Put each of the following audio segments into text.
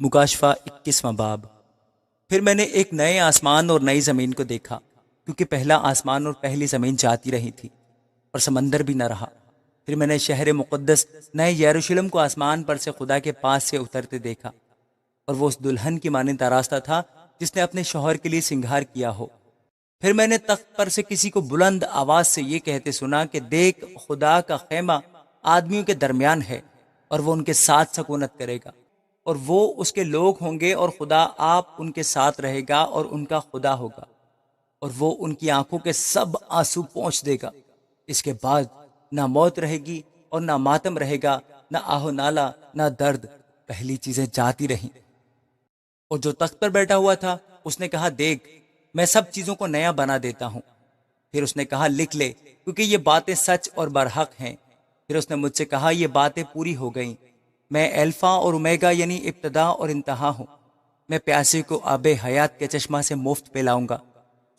مکاشفہ 21واں باب۔ پھر میں نے ایک نئے آسمان اور نئی زمین کو دیکھا، کیونکہ پہلا آسمان اور پہلی زمین جاتی رہی تھی اور سمندر بھی نہ رہا۔ پھر میں نے شہر مقدس نئے یروشلم کو آسمان پر سے خدا کے پاس سے اترتے دیکھا، اور وہ اس دلہن کی مانند آراستہ تھا جس نے اپنے شوہر کے لیے سنگھار کیا ہو۔ پھر میں نے تخت پر سے کسی کو بلند آواز سے یہ کہتے سنا کہ دیکھ، خدا کا خیمہ آدمیوں کے درمیان ہے، اور وہ ان کے ساتھ سکونت کرے گا، اور وہ اس کے لوگ ہوں گے، اور خدا آپ ان کے ساتھ رہے گا اور ان کا خدا ہوگا، اور وہ ان کی آنکھوں کے سب آنسو پونچھ دے گا۔ اس کے بعد نہ موت رہے گی اور نہ ماتم رہے گا، نہ آہ و نالہ، نہ درد، پہلی چیزیں جاتی رہیں۔ اور جو تخت پر بیٹھا ہوا تھا اس نے کہا، دیکھ، میں سب چیزوں کو نیا بنا دیتا ہوں۔ پھر اس نے کہا، لکھ لے، کیونکہ یہ باتیں سچ اور برحق ہیں۔ پھر اس نے مجھ سے کہا، یہ باتیں پوری ہو گئیں۔ میں الفا اور اومیگا یعنی ابتدا اور انتہا ہوں۔ میں پیاسے کو آب حیات کے چشمہ سے مفت پلاؤں گا۔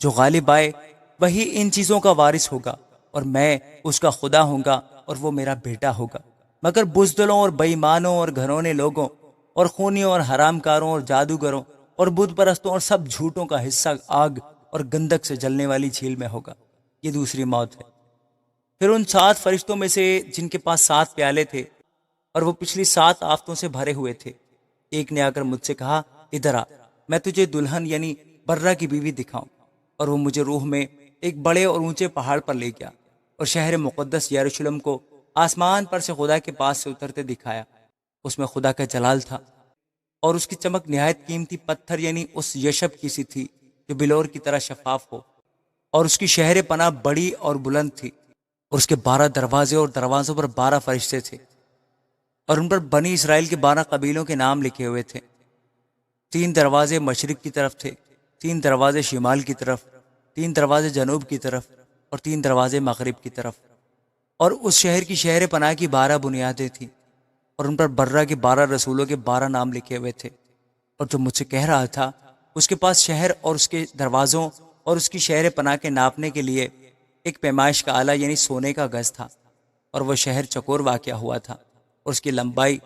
جو غالب آئے وہی ان چیزوں کا وارث ہوگا، اور میں اس کا خدا ہوں گا اور وہ میرا بیٹا ہوگا۔ مگر بزدلوں اور بے ایمانوں اور گھرونے لوگوں اور خونیوں اور حرام کاروں اور جادوگروں اور بت پرستوں اور سب جھوٹوں کا حصہ آگ اور گندک سے جلنے والی جھیل میں ہوگا۔ یہ دوسری موت ہے۔ پھر ان 7 فرشتوں میں سے جن کے پاس 7 پیالے تھے اور وہ پچھلی 7 آفتوں سے بھرے ہوئے تھے، ایک نے آ کر مجھ سے کہا، ادھر آ، میں تجھے دلہن یعنی برہ کی بیوی دکھاؤں۔ اور وہ مجھے روح میں ایک بڑے اور اونچے پہاڑ پر لے گیا، اور شہر مقدس یروشلم کو آسمان پر سے خدا کے پاس سے اترتے دکھایا۔ اس میں خدا کا جلال تھا، اور اس کی چمک نہایت قیمتی پتھر یعنی اس یشب کی سی تھی جو بلور کی طرح شفاف ہو، اور اس کی شہر پناہ بڑی اور بلند تھی، اور اس کے 12 دروازے اور دروازوں پر 12 فرشتے تھے، اور ان پر بنی اسرائیل کے 12 قبیلوں کے نام لکھے ہوئے تھے۔ 3 دروازے مشرق کی طرف تھے، 3 دروازے شمال کی طرف، 3 دروازے جنوب کی طرف، اور 3 دروازے مغرب کی طرف۔ اور اس شہر کی شہر پناہ کی 12 بنیادیں تھیں، اور ان پر برہ کے 12 رسولوں کے 12 نام لکھے ہوئے تھے۔ اور جو مجھ سے کہہ رہا تھا، اس کے پاس شہر اور اس کے دروازوں اور اس کی شہر پناہ کے ناپنے کے لیے ایک پیمائش کا آلہ یعنی سونے کا گز تھا، اور وہ شہر چکور واقع ہوا تھا، اور اس کی لمبائی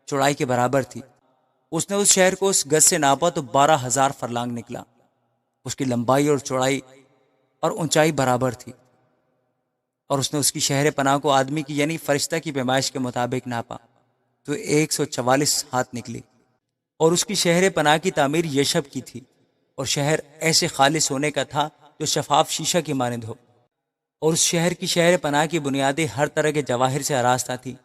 چوڑائی کے برابر تھی۔ اس نے اس شہر کو اس گز سے ناپا تو 12,000 فرلانگ نکلا۔ اس کی لمبائی اور چوڑائی اور اونچائی برابر تھی۔ اور اس نے اس کی شہر پناہ کو آدمی کی یعنی فرشتہ کی پیمائش کے مطابق ناپا تو 144 ہاتھ نکلی۔ اور اس کی شہر پناہ کی تعمیر یشب کی تھی، اور شہر ایسے خالص ہونے کا تھا جو شفاف شیشہ کی مانند ہو۔ اور اس شہر کی شہر پناہ کی بنیادیں ہر طرح کے جواہر سے آراستہ تھی۔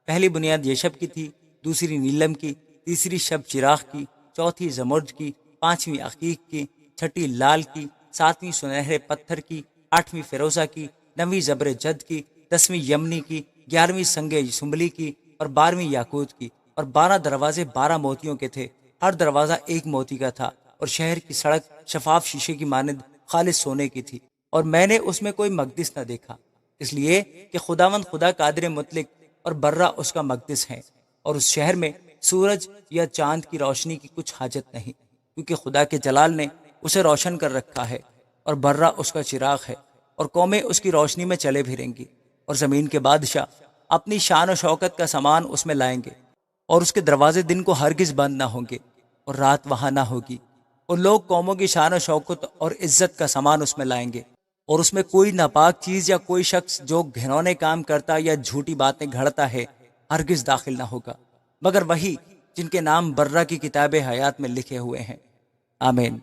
پہلی بنیاد یشب کی تھی، دوسری نیلم کی، تیسری شب چراغ کی، چوتھی زمرد کی، 5ویں عقیق کی، 6ٹھی لال کی، 7ویں سنہرے پتھر کی، 8ویں فیروزہ کی، 9ویں زبر جد کی، 10ویں یمنی کی، 11ویں سنگ سنبلی کی، اور 12ویں یاقوت کی۔ اور 12 دروازے 12 موتیوں کے تھے، ہر دروازہ ایک موتی کا تھا، اور شہر کی سڑک شفاف شیشے کی مانند خالص سونے کی تھی۔ اور میں نے اس میں کوئی مقدس نہ دیکھا، اس لیے کہ خداوند خدا قادر مطلق اور برہ اس کا مقدس ہے، اور اس شہر میں سورج یا چاند کی روشنی کی کچھ حاجت نہیں، کیونکہ خدا کے جلال نے اسے روشن کر رکھا ہے، اور برہ اس کا چراغ ہے، اور قومیں اس کی روشنی میں چلے پھریں گی۔ اور زمین کے بادشاہ اپنی شان و شوکت کا سامان اس میں لائیں گے، اور اس کے دروازے دن کو ہرگز بند نہ ہوں گے، اور رات وہاں نہ ہوگی۔ اور لوگ قوموں کی شان و شوکت اور عزت کا سامان اس میں لائیں گے، اور اس میں کوئی ناپاک چیز یا کوئی شخص جو گھنونے کام کرتا یا جھوٹی باتیں گھڑتا ہے ہرگز داخل نہ ہوگا، مگر وہی جن کے نام برہ کی کتاب حیات میں لکھے ہوئے ہیں۔ آمین۔